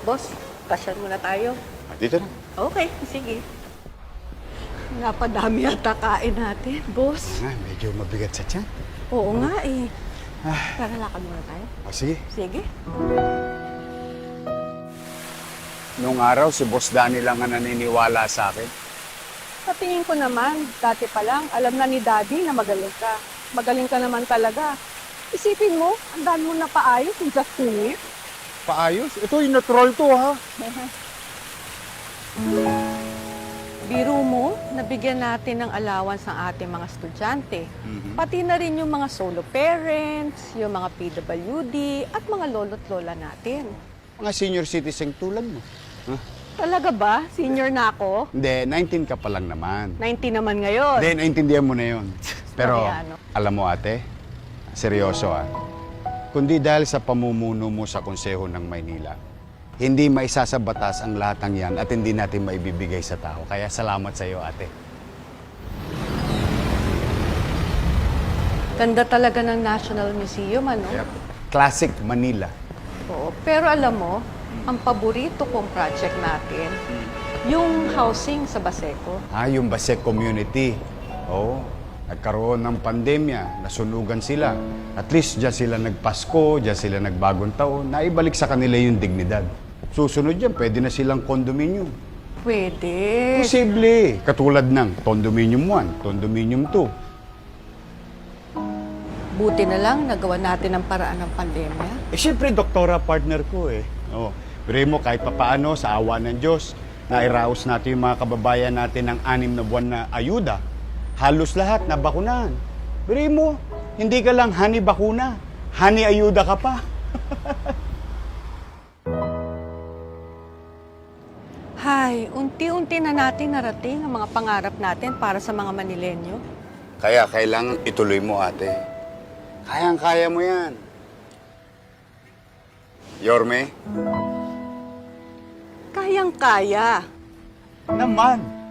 Boss, pasyan muna tayo. Dito na. Okay, sige. Napadami yata kain natin, boss. Medyo mabigat sa tiyan. Oo nga eh. Tara, lakad muna tayo. Sige. Sige. Nung araw, si Boss Danny lang ang naniniwala sa akin. Sa tingin ko naman, dati pa lang, alam na ni Daddy na magaling ka. Magaling ka naman talaga. Isipin mo, ang dami mo na paayos in just 2 years. Paayos? Ito, yung natural to, ha? Biro mo, nabigyan natin ng allowance ang ating mga estudyante. Pati na rin yung mga solo parents, yung mga PWD, at mga lolo't lola natin. Mga senior citizen tulad mo. Huh? Talaga ba? Senior na ako? Hindi, 19 ka pa lang naman. 90 naman ngayon. Hindi, naintindihan mo na yun. Pero, Mariano. alam mo ate, seryoso kundi dahil sa pamumuno mo sa Konseho ng Maynila, hindi maisasabatas ang lahat ng yan at hindi natin maibibigay sa tao. Kaya salamat sa iyo, ate. Ganda talaga ng National Museum, ano? Yep. Classic Manila. Oo. Pero alam mo, ang paborito kong project natin, yung housing sa Baseco. Yung Basek community. Oo. Nagkaroon ng pandemya, nasunugan sila. At least dyan sila nagpasko, dyan sila nagbagong taon, naibalik sa kanila yung dignidad. Susunod dyan, pwede na silang condominium. Pwede. Posible. Katulad ng condominium 1, condominium 2. Buti na lang nagawa natin ang paraan ng pandemya. Siyempre, doktora partner ko Pero mo, kahit papaano, sa awa ng Diyos, nairaos natin yung mga kababayan natin ng 6 na buwan na ayuda. Halos lahat na bakunahan. Pero mo, hindi ka lang hani bakuna, hani ayuda ka pa. Hay, unti-unti na natin narating ang mga pangarap natin para sa mga Manilenyo. Kaya kailangan ituloy mo, ate. Kayang-kaya mo yan. Yorme? Kayang-kaya. Naman.